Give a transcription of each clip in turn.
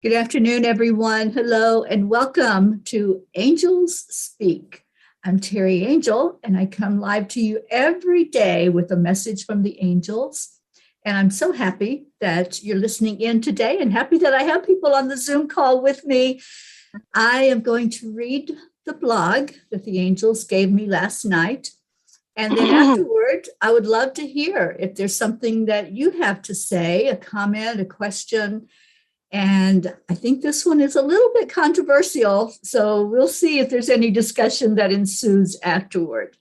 Good afternoon, everyone. Hello, and welcome to Angels Speak. I'm Teri Angel, and I come live to you every day with a message from the angels. And I'm so happy that you're listening in today and happy that I have people on the Zoom call with me. I am going to read the blog that the angels gave me last night. And then afterward, I would love to hear if there's something that you have to say, a comment, a question. And I think this one is a little bit controversial, so we'll see if there's any discussion that ensues afterward.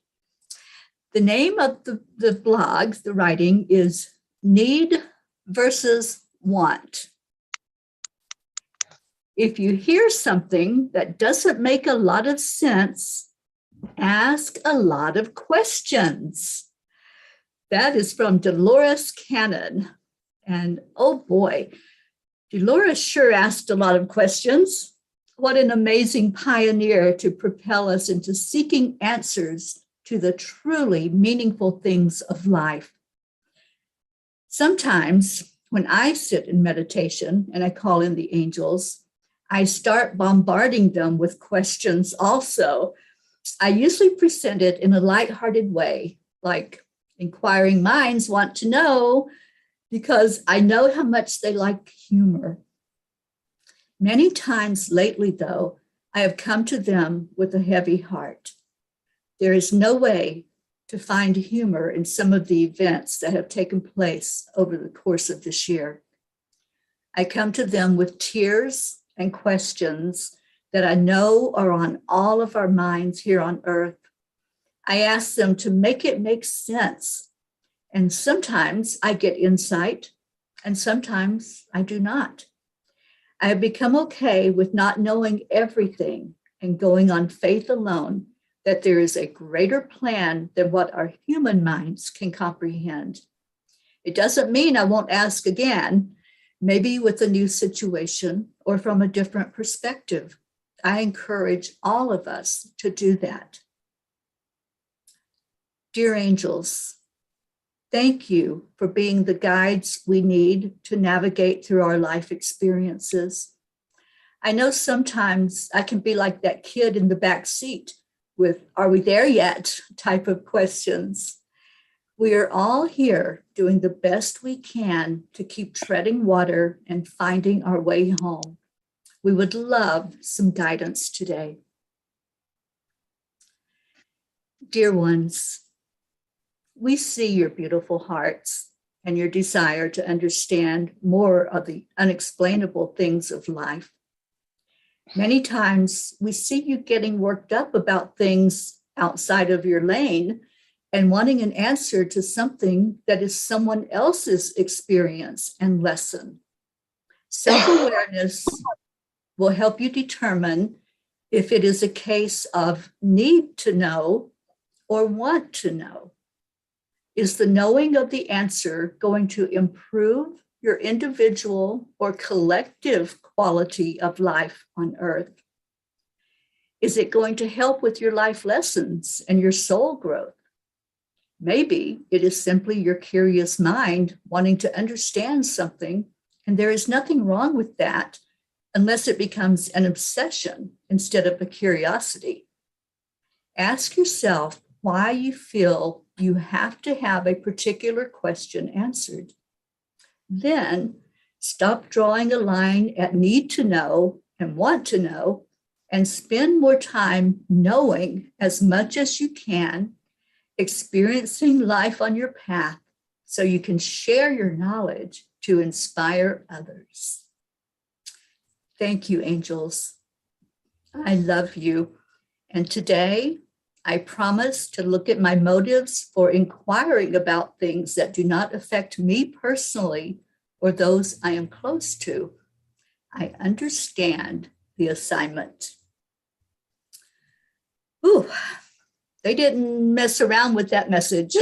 The name of the blog, the writing, is Need versus Want. If you hear something that doesn't make a lot of sense, ask a lot of questions. That is from Dolores Cannon. And oh boy, Dolores sure asked a lot of questions. What an amazing pioneer to propel us into seeking answers to the truly meaningful things of life. Sometimes when I sit in meditation and I call in the angels, I start bombarding them with questions also. I usually present it in a lighthearted way, like inquiring minds want to know, because I know how much they like humor. Many times lately, though, I have come to them with a heavy heart. There is no way to find humor in some of the events that have taken place over the course of this year. I come to them with tears and questions that I know are on all of our minds here on earth. I ask them to make it make sense. And sometimes I get insight, and sometimes I do not. I have become okay with not knowing everything and going on faith alone, that there is a greater plan than what our human minds can comprehend. It doesn't mean I won't ask again, maybe with a new situation or from a different perspective. I encourage all of us to do that. Dear angels, thank you for being the guides we need to navigate through our life experiences. I know sometimes I can be like that kid in the back seat with, "Are we there yet?" type of questions. We are all here doing the best we can to keep treading water and finding our way home. We would love some guidance today. Dear ones, we see your beautiful hearts and your desire to understand more of the unexplainable things of life. Many times we see you getting worked up about things outside of your lane and wanting an answer to something that is someone else's experience and lesson. Self-awareness will help you determine if it is a case of need to know or want to know. Is the knowing of the answer going to improve your individual or collective quality of life on earth? Is it going to help with your life lessons and your soul growth? Maybe it is simply your curious mind wanting to understand something, and there is nothing wrong with that unless it becomes an obsession instead of a curiosity. Ask yourself why you feel you have to have a particular question answered. Then stop drawing a line at need to know and want to know, and spend more time knowing as much as you can, experiencing life on your path so you can share your knowledge to inspire others. Thank you, angels. I love you. And today, I promise to look at my motives for inquiring about things that do not affect me personally or those I am close to. I understand the assignment. Ooh, they didn't mess around with that message.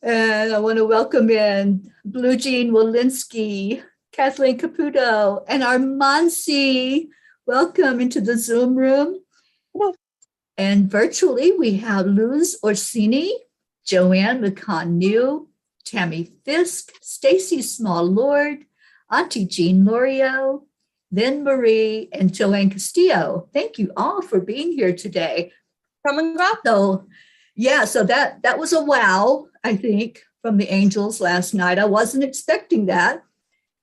And I want to welcome in Blue Jean Walensky, Kathleen Caputo, and Armansi. Welcome into the Zoom room. And virtually, we have Luz Orsini, Joanne McCann-New, Tammy Fisk, Stacy Small-Lord, Auntie Jean Lorio, Lynn Marie, and Joanne Castillo. Thank you all for being here today. Come and go. So, yeah, so that was a wow, I think, from the Angels last night. I wasn't expecting that.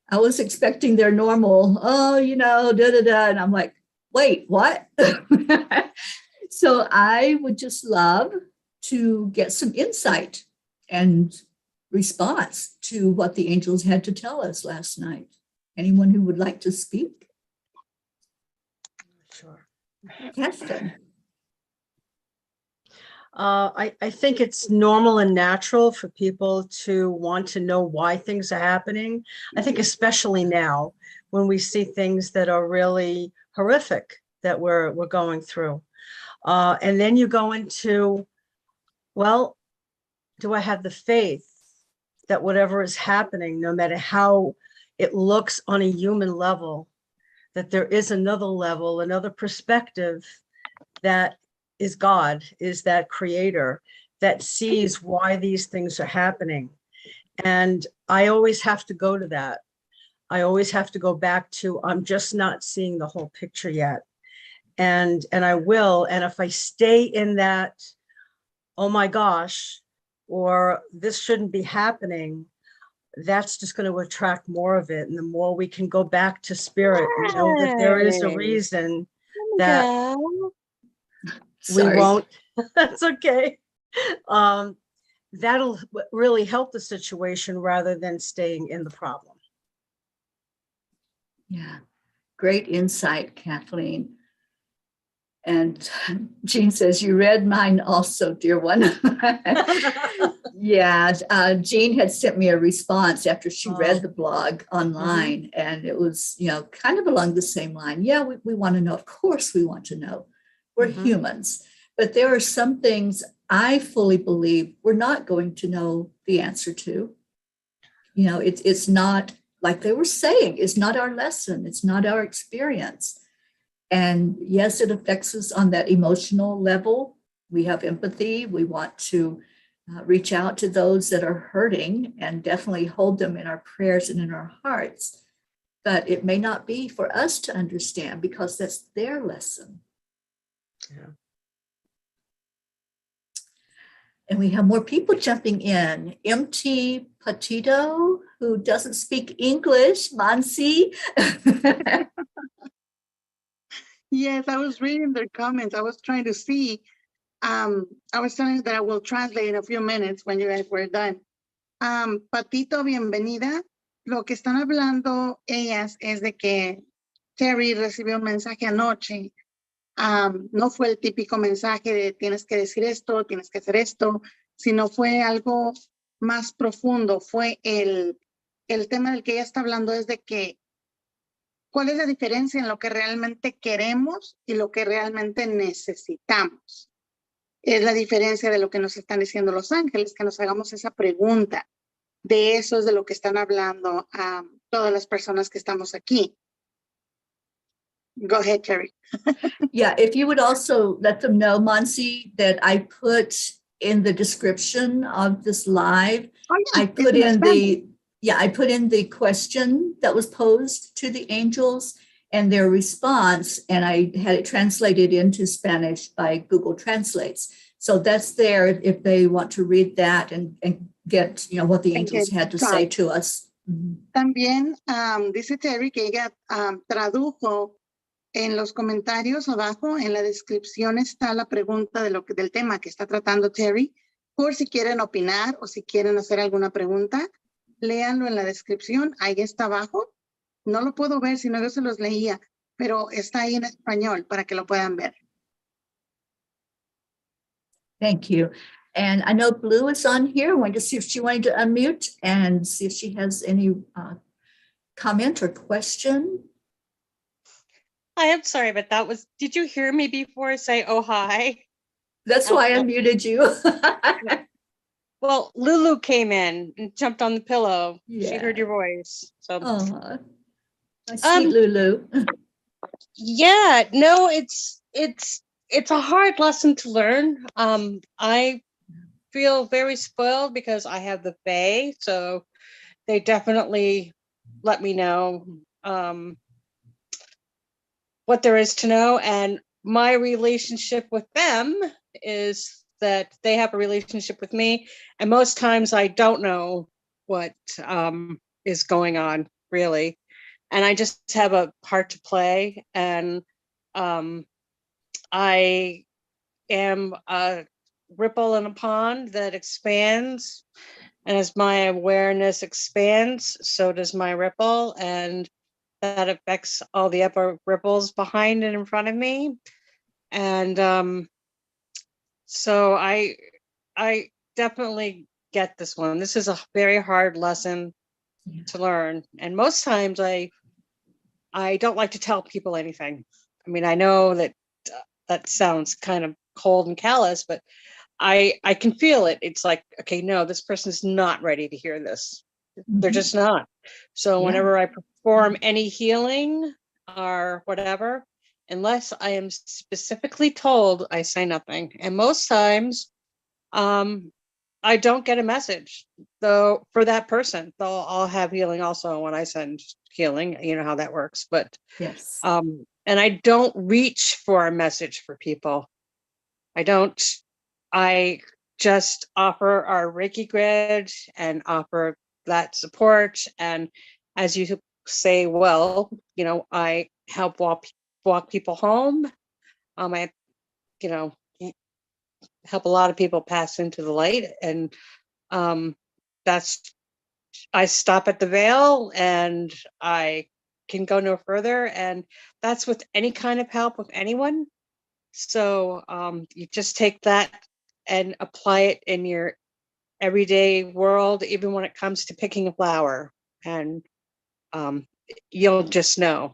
I was expecting their normal, and I'm like, wait, what? So I would just love to get some insight and response to what the angels had to tell us last night. Anyone who would like to speak? Sure. Keston. I think it's normal and natural for people to want to know why things are happening. I think especially now when we see things that are really horrific that we're going through. And then you go into, well, do I have the faith that whatever is happening, no matter how it looks on a human level, that there is another level, another perspective that is God, is that creator that sees why these things are happening. And I always have to go to that. I always have to go back to, I'm just not seeing the whole picture yet. And I will. And if I stay in that, oh my gosh, or this shouldn't be happening, that's just going to attract more of it. And the more we can go back to spirit, and know that there is a reason that we won't, that's okay. That'll really help the situation rather than staying in the problem. Yeah, great insight, Kathleen. And Jean says, you read mine also, dear one. Yeah, Jean had sent me a response after she read the blog online, and it was, kind of along the same line. Yeah, we want to know. Of course, we want to know. We're humans. But there are some things I fully believe we're not going to know the answer to. It's not, like they were saying, it's not our lesson. It's not our experience. And yes, it affects us on that emotional level. We have empathy. We want to reach out to those that are hurting and definitely hold them in our prayers and in our hearts. But it may not be for us to understand because that's their lesson. Yeah. And we have more people jumping in. MT Patito, who doesn't speak English, Mansi. Yes, I was reading their comments. I was trying to see. I was telling you that I will translate in a few minutes when you guys were done. Patito, bienvenida. Lo que están hablando ellas es de que Teri recibió un mensaje anoche. No fue el típico mensaje de tienes que decir esto, tienes que hacer esto, sino fue algo más profundo. Fue el tema del que ella está hablando es de que ¿cuál es la diferencia en lo que realmente queremos y lo que realmente necesitamos? Es la diferencia de lo que nos están diciendo los ángeles, que nos hagamos esa pregunta. De eso es de lo que están hablando todas las personas que estamos aquí. Go ahead, Teri. Yeah, if you would also let them know, Mansi, that I put in the description of this live, I put in the question that was posed to the angels and their response, and I had it translated into Spanish by Google Translates. So that's there if they want to read that and get, what the angels had to say to us. También dice Teri que ella tradujo en los comentarios abajo, en la descripción está la pregunta del tema que está tratando Teri, por si quieren opinar o si quieren hacer alguna pregunta. Léanlo en la descripción, ahí está abajo. No lo puedo ver, si no yo se los leía, pero está ahí en español para que lo puedan ver. Thank you. And I know Blue is on here. I wanted to see if she wanted to unmute and see if she has any comment or question. I am sorry, but did you hear me before say, oh, hi? That's why I unmuted you. Well, Lulu came in and jumped on the pillow. Yeah. She heard your voice. So, my sweet Lulu. Yeah, no, it's a hard lesson to learn. I feel very spoiled because I have the Fae, so they definitely let me know what there is to know. And my relationship with them is that they have a relationship with me. And most times I don't know what is going on, really. And I just have a part to play. And I am a ripple in a pond that expands. And as my awareness expands, so does my ripple. And that affects all the other ripples behind and in front of me. And so I definitely get this one. This is a very hard lesson to learn. And most times I don't like to tell people anything. I mean, I know that that sounds kind of cold and callous, but I can feel it. It's like, okay, no, this person is not ready to hear this. They're just not. So whenever I perform any healing or whatever, unless I am specifically told, I say nothing. And most times, I don't get a message, though, for that person. Though I'll have healing also when I send healing. You know how that works. But Yes. and I don't reach for a message for people. I don't. I just offer our Reiki grid and offer that support. And as you say, well, you know, I help walk people home. I, you know, help a lot of people pass into the light. And that's, I stop at the veil and I can go no further. And that's with any kind of help with anyone. So you just take that and apply it in your everyday world, even when it comes to picking a flower, and you'll just know.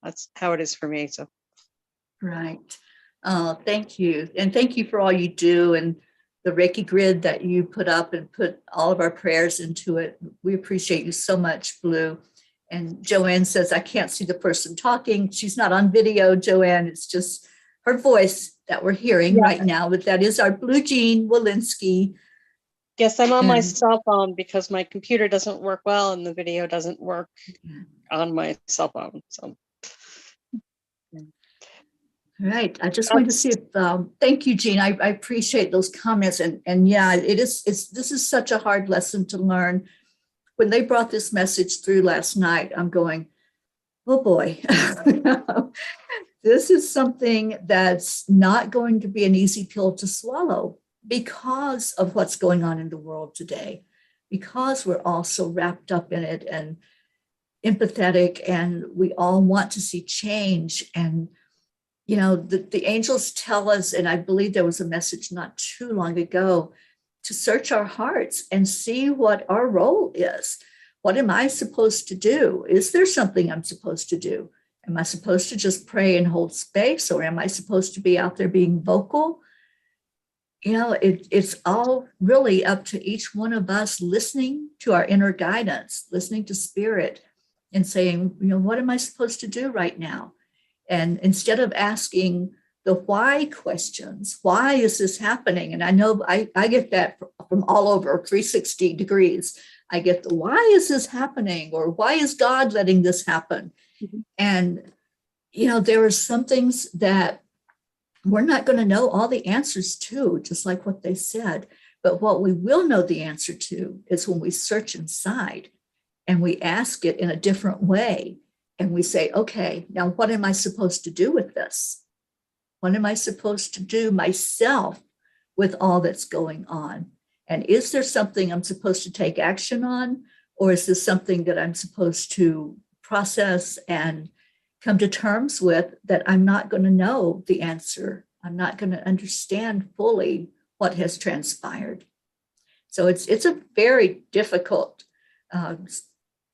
That's how it is for me. So Right. Thank you. And thank you for all you do and the Reiki grid that you put up and put all of our prayers into it. We appreciate you so much, Blue. And Joanne says, I can't see the person talking. She's not on video, Joanne. It's just her voice that we're hearing right now. But that is our Blue Jean Walensky. yes, I'm on my cell phone because my computer doesn't work well and the video doesn't work on my cell phone. So Right. I just wanted to see if, thank you, Jean. I appreciate those comments. And yeah, this is such a hard lesson to learn. When they brought this message through last night, I'm going, oh boy, this is something that's not going to be an easy pill to swallow because of what's going on in the world today, because we're all so wrapped up in it and empathetic, and we all want to see change. And you know, the angels tell us, and I believe there was a message not too long ago, to search our hearts and see what our role is. What am I supposed to do? Is there something I'm supposed to do? Am I supposed to just pray and hold space, or am I supposed to be out there being vocal? You know, it's all really up to each one of us listening to our inner guidance, listening to spirit and saying, you know, what am I supposed to do right now? And instead of asking the why questions, why is this happening? And I know I get that from all over 360 degrees. I get the why is this happening? Or why is God letting this happen? Mm-hmm. And, you know, there are some things that we're not going to know all the answers to, just like what they said. But what we will know the answer to is when we search inside and we ask it in a different way. And we say, okay, now what am I supposed to do with this? What am I supposed to do myself with all that's going on? And is there something I'm supposed to take action on? Or is this something that I'm supposed to process and come to terms with, that I'm not going to know the answer? I'm not going to understand fully what has transpired. So it's a very difficult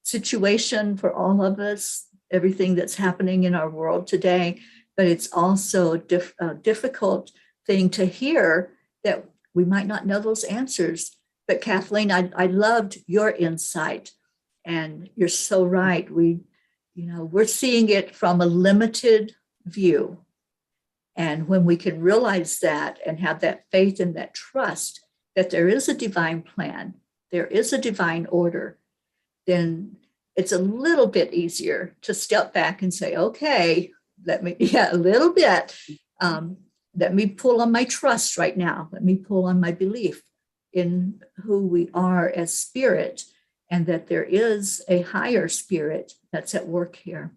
situation for all of us, everything that's happening in our world today, but it's also a difficult thing to hear that we might not know those answers. But Kathleen, I loved your insight, and you're so right. We're seeing it from a limited view. And when we can realize that and have that faith and that trust that there is a divine plan, there is a divine order, then it's a little bit easier to step back and say, okay, a little bit. Let me pull on my trust right now. Let me pull on my belief in who we are as spirit, and that there is a higher spirit that's at work here.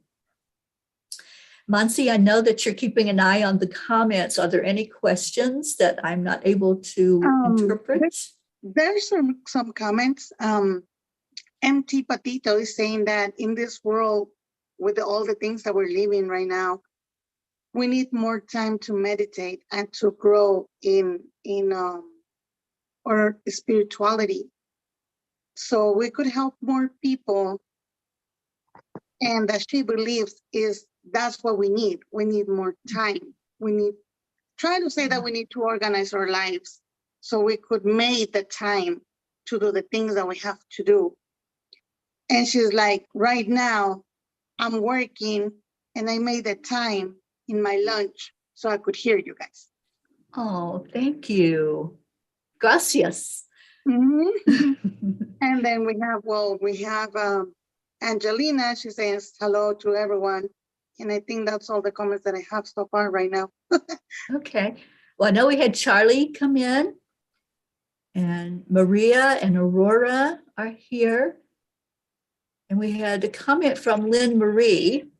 Mansi, I know that you're keeping an eye on the comments. Are there any questions that I'm not able to interpret? There's some comments. MT Patito is saying that in this world, with all the things that we're living right now, we need more time to meditate and to grow in our spirituality, so we could help more people. And that she believes that's what we need. We need more time. We need try to say that we need to organize our lives so we could make the time to do the things that we have to do. And she's like, right now, I'm working and I made the time in my lunch so I could hear you guys. Oh, thank you. Gracias. And then we have Angelina. She says hello to everyone. And I think that's all the comments that I have so far right now. Okay. Well, I know we had Charlie come in, and Maria and Aurora are here. And we had a comment from Lynn Marie.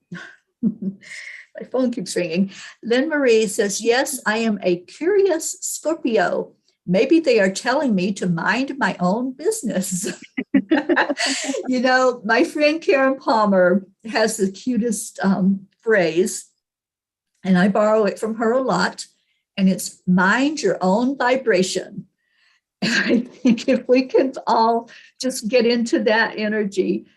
My phone keeps ringing. Lynn Marie says, yes, I am a curious Scorpio. Maybe they are telling me to mind my own business. You know, my friend Karen Palmer has the cutest phrase, and I borrow it from her a lot, and it's mind your own vibration. And I think if we can all just get into that energy,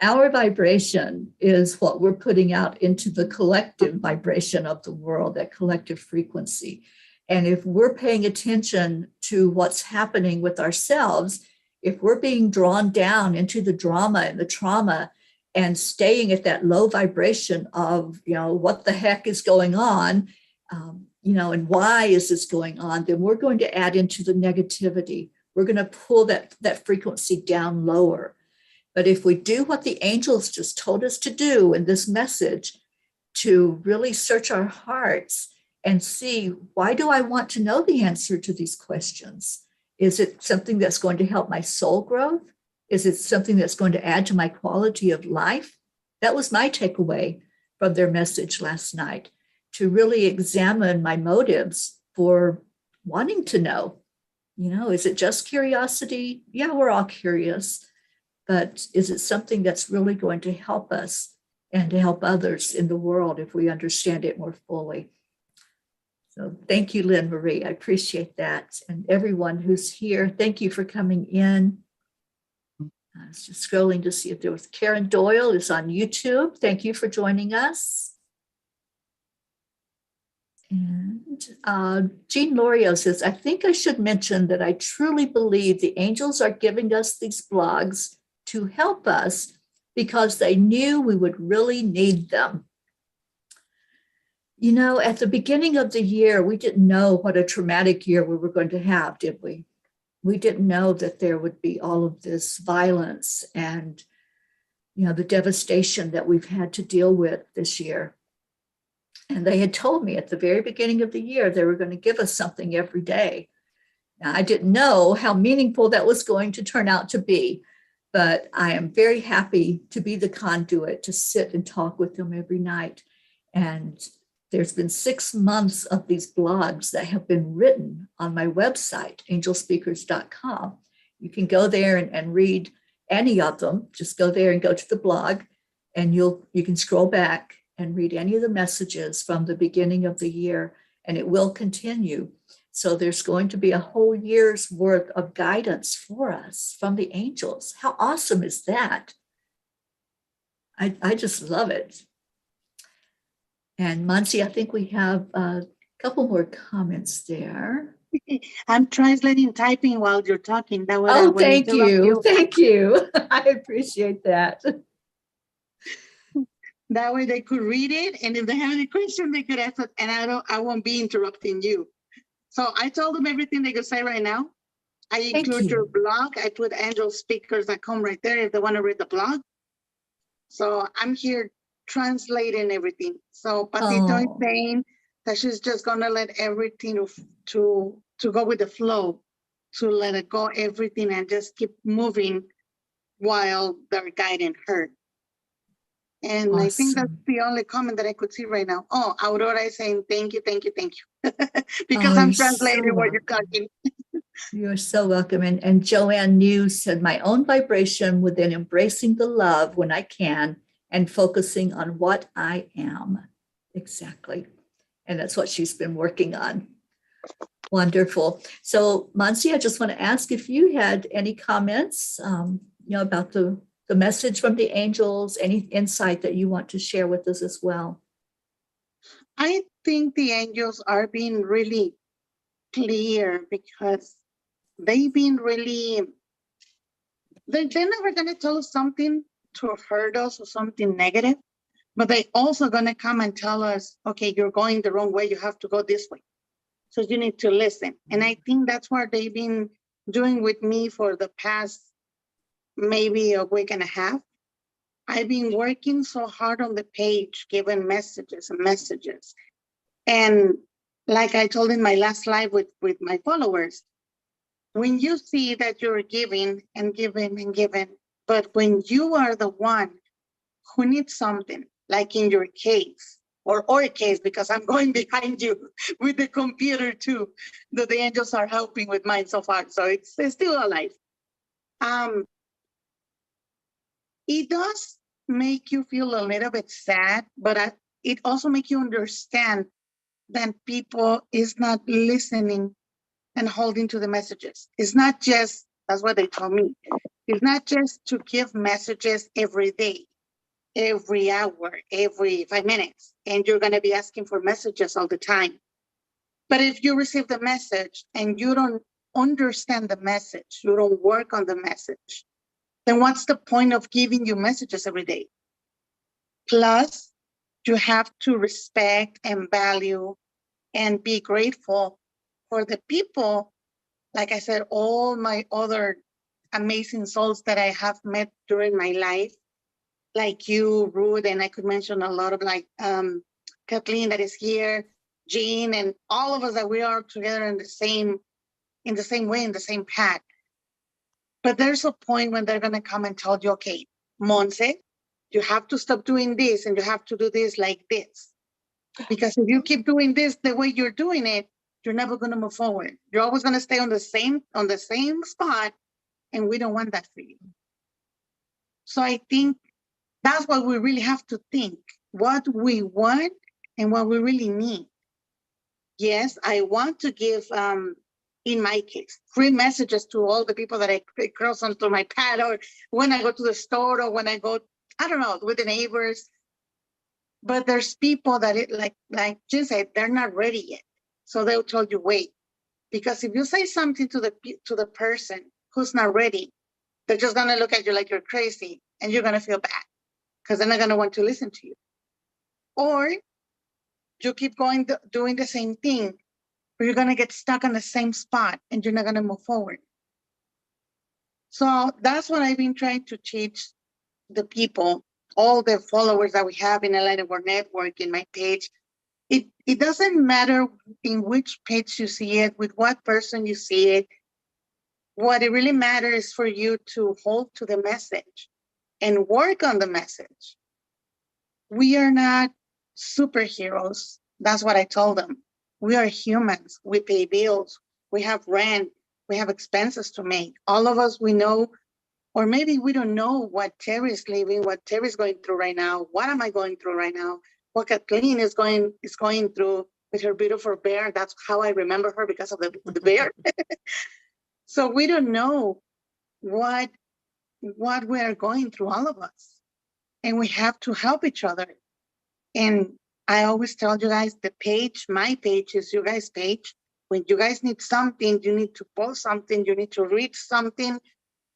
our vibration is what we're putting out into the collective vibration of the world, that collective frequency. And if we're paying attention to what's happening with ourselves, if we're being drawn down into the drama and the trauma and staying at that low vibration of, what the heck is going on, and why is this going on, then we're going to add into the negativity. We're going to pull that frequency down lower. But if we do what the angels just told us to do in this message, to really search our hearts and see, why do I want to know the answer to these questions? Is it something that's going to help my soul growth? Is it something that's going to add to my quality of life? That was my takeaway from their message last night, to really examine my motives for wanting to know. Is it just curiosity? Yeah, we're all curious. But is it something that's really going to help us and to help others in the world if we understand it more fully? So thank you, Lynn Marie. I appreciate that. And everyone who's here, thank you for coming in. I was just scrolling to see if there was Karen Doyle is on YouTube. Thank you for joining us. And Jean Lorio says, I think I should mention that I truly believe the angels are giving us these blogs to help us because they knew we would really need them. At the beginning of the year, we didn't know what a traumatic year we were going to have, did we? We didn't know that there would be all of this violence and, the devastation that we've had to deal with this year. And they had told me at the very beginning of the year, they were going to give us something every day. Now, I didn't know how meaningful that was going to turn out to be, but I am very happy to be the conduit to sit and talk with them every night. And there's been 6 months of these blogs that have been written on my website, angelspeakers.com. You can go there and read any of them. Just go there and go to the blog, and you can scroll back and read any of the messages from the beginning of the year, and it will continue. So there's going to be a whole year's worth of guidance for us from the angels. How awesome is that? I just love it. And Mansi, I think we have a couple more comments there. I'm translating typing while you're talking. That way thank you. Thank you. I appreciate that. That way they could read it, and if they have any question, they could ask it, and I won't be interrupting you. So I told them everything they could say right now. I include your blog. I put angelspeakers.com right there if they want to read the blog. So I'm here translating everything. So Patito is Oh. saying that she's just gonna let everything to go with the flow, to let it go everything and just keep moving while they're guiding her. And I think that's Awesome. the only comment that I could see right now. Oh, Aurora is saying thank you, thank you, thank you. Because Oh, I'm you're so translating what you're welcome. talking. You're so welcome. And Joanne News said, my own vibration within embracing the love when I can and focusing on what I am. Exactly. And that's what she's been working on. Wonderful. So, Mansi, I just want to ask if you had any comments, about the message from the angels, any insight that you want to share with us as well. I think the angels are being really clear because they've been really, they're never going to tell us something to hurt us or something negative, but they also going to come and tell us, okay, you're going the wrong way. You have to go this way. So you need to listen. And I think that's what they've been doing with me for the past maybe a week and a half. I've been working so hard on the page, giving messages and messages. And like I told in my last live with my followers, when you see that you're giving and giving and giving, but when you are the one who needs something, like in your case, or our case, because I'm going behind you with the computer too, that the angels are helping with mine so far. So it's still alive. It does make you feel a little bit sad, but it also makes you understand that people is not listening and holding to the messages. It's not just, that's what they told me. It's not just to give messages every day, every hour, every 5 minutes, and you're going to be asking for messages all the time. But if you receive the message and you don't understand the message, you don't work on the message, then what's the point of giving you messages every day? Plus, you have to respect and value and be grateful for the people, like I said, all my other amazing souls that I have met during my life, like you, Ruth, and I could mention a lot of like Kathleen that is here, Jean, and all of us that we are together in the same way, in the same path. But there's a point when they're gonna come and tell you, okay, Monse, you have to stop doing this and you have to do this like this. Because if you keep doing this the way you're doing it, you're never gonna move forward. You're always gonna stay on the same spot, and we don't want that for you. So I think that's what we really have to think, what we want and what we really need. Yes, I want to give, in my case, free messages to all the people that I cross onto my path, or when I go to the store, or when I go, I don't know, with the neighbors. But there's people that like Jen said, they're not ready yet. So they'll tell you, wait, because if you say something to the person who's not ready, they're just gonna look at you like you're crazy, and you're gonna feel bad because they're not gonna want to listen to you. Or you keep going doing the same thing, but you're gonna get stuck on the same spot and you're not gonna move forward. So that's what I've been trying to teach the people, all the followers that we have in Align Our Network, in my page. It doesn't matter in which page you see it, with what person you see it. What it really matters is for you to hold to the message and work on the message. We are not superheroes. That's what I told them. We are humans. We pay bills. We have rent. We have expenses to make. All of us, we know, or maybe we don't know what Teri's living, what Teri's going through right now. What am I going through right now? What Kathleen is going through with her beautiful bear. That's how I remember her, because of the bear. So we don't know what we are going through, all of us. And we have to help each other. And I always tell you guys, the page, my page, is your guys' page. When you guys need something, you need to post something, you need to read something,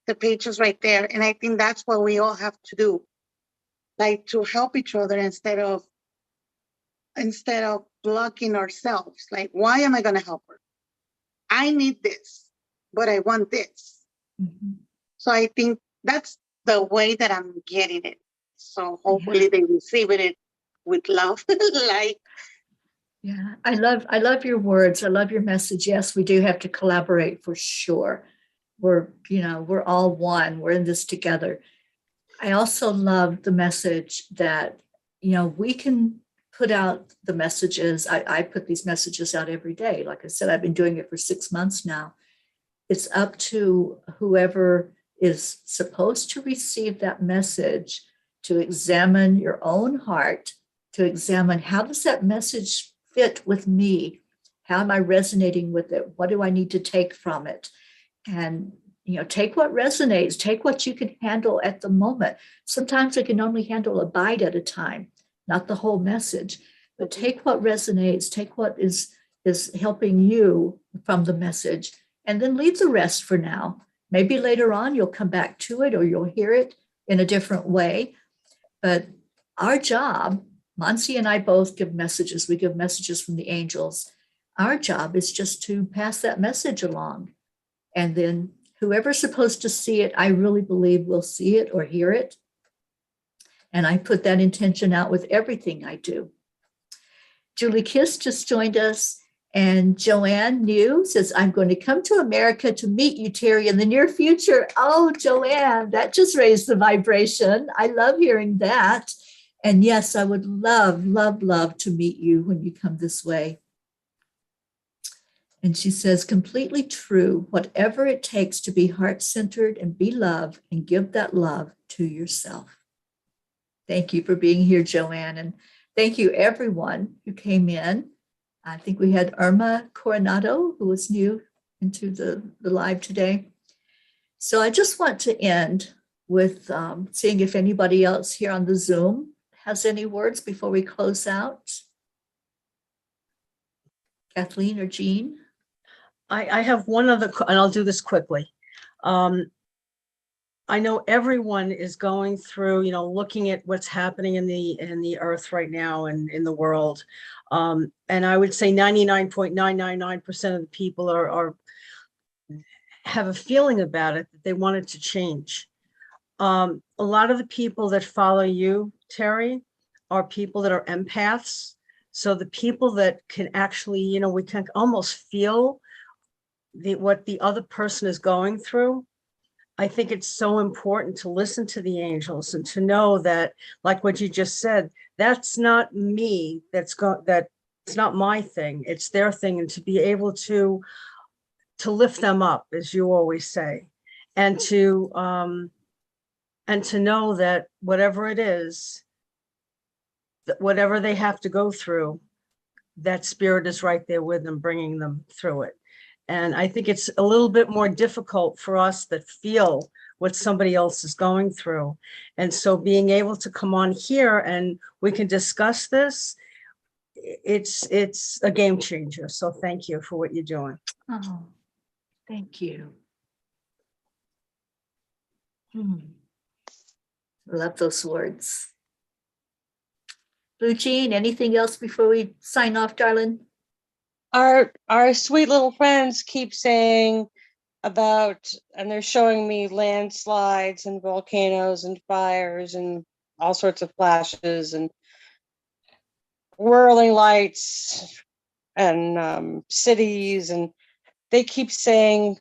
the page is right there. And I think that's what we all have to do, like to help each other instead of blocking ourselves. Like, why am I going to help her? I need this, but I want this. Mhm. So I think that's the way that I'm getting it. So hopefully they receive it with love. Like, Yeah, I love your words. I love your message. Yes, we do have to collaborate for sure. We're all one. We're in this together. I also love the message that, we can put out the messages. I put these messages out every day. Like I said, I've been doing it for 6 months now. It's up to whoever is supposed to receive that message to examine your own heart, to examine how does that message fit with me? How am I resonating with it? What do I need to take from it? And take what resonates, take what you can handle at the moment. Sometimes we can only handle a bite at a time, not the whole message, but take what resonates, take what is helping you from the message, and then leave the rest for now. Maybe later on you'll come back to it or you'll hear it in a different way. But our job, Monsi and I both give messages. We give messages from the angels. Our job is just to pass that message along. And then whoever's supposed to see it, I really believe will see it or hear it. And I put that intention out with everything I do. Julie Kiss just joined us. And Joanne New says, I'm going to come to America to meet you, Teri, in the near future. Oh, Joanne, that just raised the vibration. I love hearing that. And yes, I would love, love, love to meet you when you come this way. And she says, completely true. Whatever it takes to be heart-centered and be loved and give that love to yourself. Thank you for being here, Joanne. And thank you, everyone who came in. I think we had Irma Coronado, who was new into the live today. So I just want to end with seeing if anybody else here on the Zoom has any words before we close out. Kathleen or Jean? I have one other, and I'll do this quickly. I know everyone is going through, looking at what's happening in the earth right now and in the world. And I would say 99.999% of the people have a feeling about it that they want it to change. A lot of the people that follow you, Teri, are people that are empaths. So the people that can actually, we can almost feel what the other person is going through. I think it's so important to listen to the angels and to know that, like what you just said, that's not me. That's not my thing. It's their thing, and to be able to lift them up, as you always say, and to know that whatever it is, that whatever they have to go through, that spirit is right there with them, bringing them through it. And I think it's a little bit more difficult for us that feel what somebody else is going through. And so being able to come on here and we can discuss this, it's a game changer. So thank you for what you're doing. Oh, thank you. Love those words. Blue Jean, anything else before we sign off, darling? Our sweet little friends keep saying about, and they're showing me landslides and volcanoes and fires and all sorts of flashes and whirling lights and cities, and they keep saying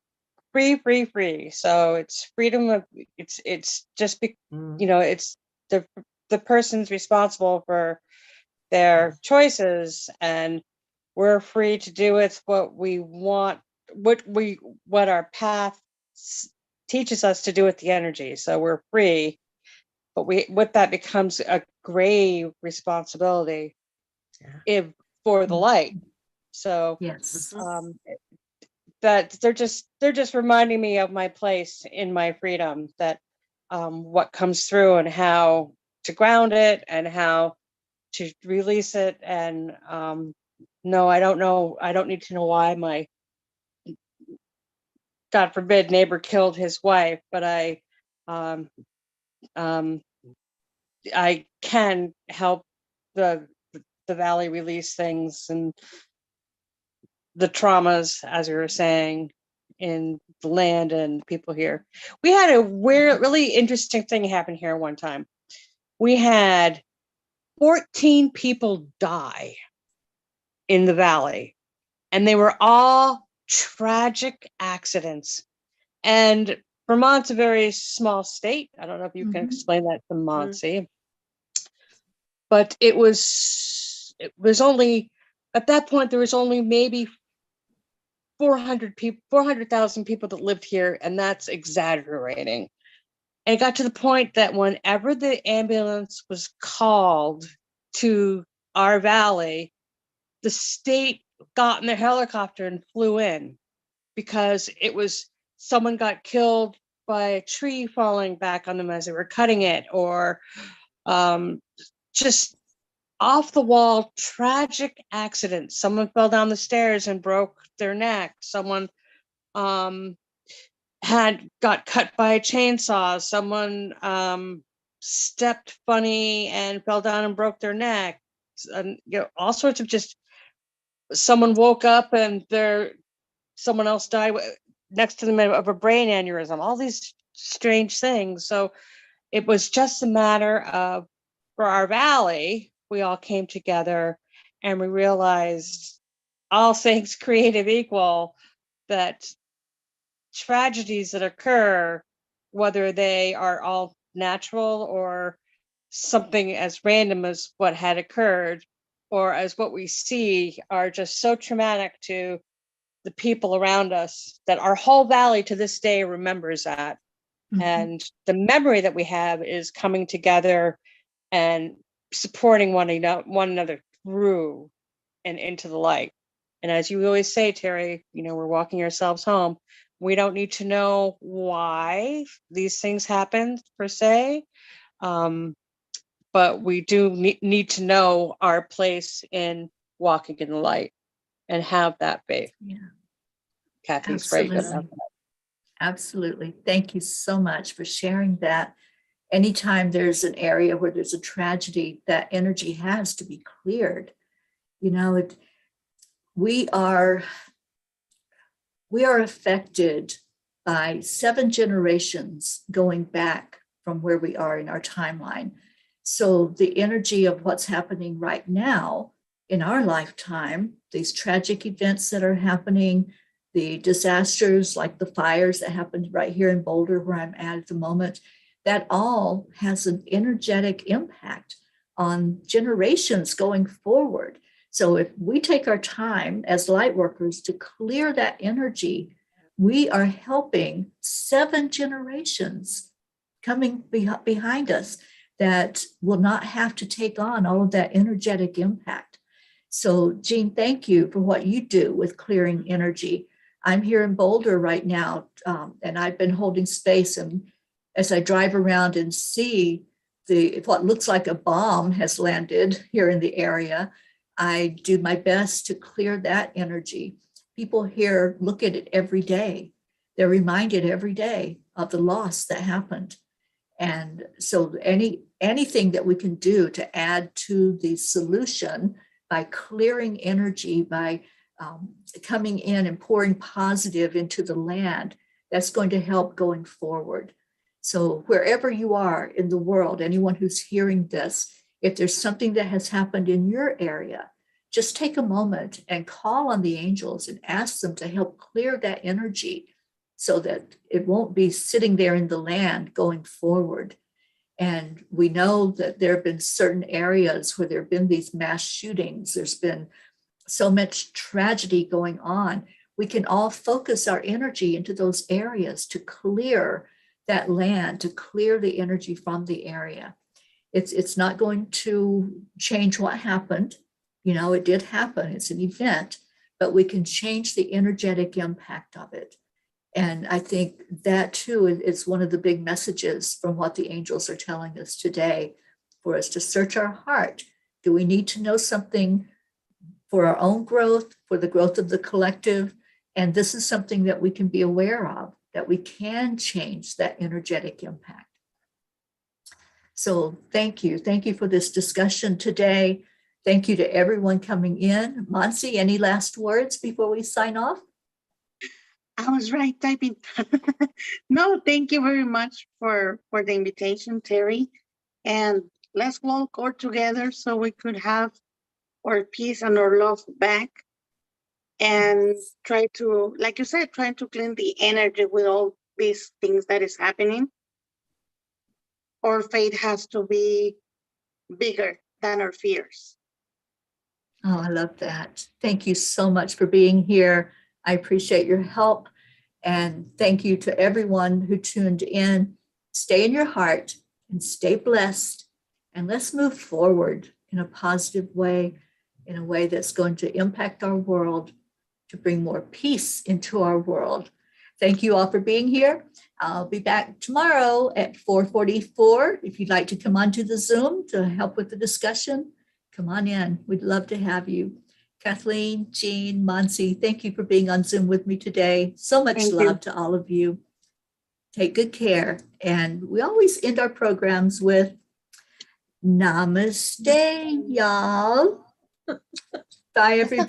free, free, free. So it's freedom of, it's just it's the person's responsible for their choices, and we're free to do with what we want, what our path teaches us to do with the energy. So we're free, but what that becomes a grave responsibility for the light. So Yes. that they're just reminding me of my place in my freedom, that what comes through and how to ground it and how to release it. And no, I don't know. I don't need to know why my, God forbid, neighbor killed his wife, but I can help the valley release things and the traumas, as we were saying, in the land and people here. We had a weird, really interesting thing happen here one time. we had 14 people die in the valley, and they were all tragic accidents. And Vermont's a very small state. I don't know if you can explain that to Monty, but it was only, at that point, there was only maybe 400,000 people that lived here, and that's exaggerating. And it got to the point that whenever the ambulance was called to our valley, the state got in their helicopter and flew in, because it was, someone got killed by a tree falling back on them as they were cutting it, or just off the wall tragic accidents. Someone fell down the stairs and broke their neck. Someone got cut by a chainsaw. Someone stepped funny and fell down and broke their neck. And, all sorts of, just someone woke up and someone else died next to them of a brain aneurysm. All these strange things. So it was just a matter of, for our valley, we all came together and we realized, all things created equal, that tragedies that occur, whether they are all natural or something as random as what had occurred, or as what we see, are just so traumatic to the people around us, that our whole valley to this day remembers that. And the memory that we have is coming together and supporting one another through and into the light. And as you always say, Teri, we're walking ourselves home. We don't need to know why these things happen per se, but we do need to know our place in walking in the light and have that faith. Yeah. Kathy's right about that. Absolutely. Thank you so much for sharing that. Anytime there's an area where there's a tragedy, that energy has to be cleared. We are affected by 7 generations going back from where we are in our timeline. So the energy of what's happening right now in our lifetime, these tragic events that are happening, the disasters like the fires that happened right here in Boulder, where I'm at the moment, that all has an energetic impact on generations going forward. So if we take our time as light workers to clear that energy, we are helping 7 generations coming behind us that will not have to take on all of that energetic impact. So Jean, thank you for what you do with clearing energy. I'm here in Boulder right now, and I've been holding space. And as I drive around and see what looks like a bomb has landed here in the area, I do my best to clear that energy. People here look at it every day. They're reminded every day of the loss that happened. And so anything that we can do to add to the solution by clearing energy, by coming in and pouring positive into the land, that's going to help going forward. So wherever you are in the world, anyone who's hearing this, if there's something that has happened in your area, just take a moment and call on the angels and ask them to help clear that energy so that it won't be sitting there in the land going forward. And we know that there have been certain areas where there have been these mass shootings. There's been so much tragedy going on. We can all focus our energy into those areas to clear that land, to clear the energy from the area. It's not going to change what happened. It did happen. It's an event, but we can change the energetic impact of it. And I think that too is one of the big messages from what the angels are telling us today, for us to search our heart. Do we need to know something for our own growth, for the growth of the collective? And this is something that we can be aware of, that we can change that energetic impact. So thank you. Thank you for this discussion today. Thank you to everyone coming in. Monsi, any last words before we sign off? I was right typing. No, thank you very much for the invitation, Teri. And let's walk all together so we could have our peace and our love back. And try to, like you said, trying to clean the energy with all these things that is happening. Our faith has to be bigger than our fears. Oh, I love that. Thank you so much for being here. I appreciate your help. And thank you to everyone who tuned in. Stay in your heart and stay blessed. And let's move forward in a positive way, in a way that's going to impact our world, to bring more peace into our world. Thank you all for being here. I'll be back tomorrow at 4:44. If you'd like to come onto the Zoom to help with the discussion, come on in. We'd love to have you. Kathleen, Jean, Monsi, thank you for being on Zoom with me today. So much Thank you. love to all of you. Take good care. And we always end our programs with namaste, y'all. Bye, everybody.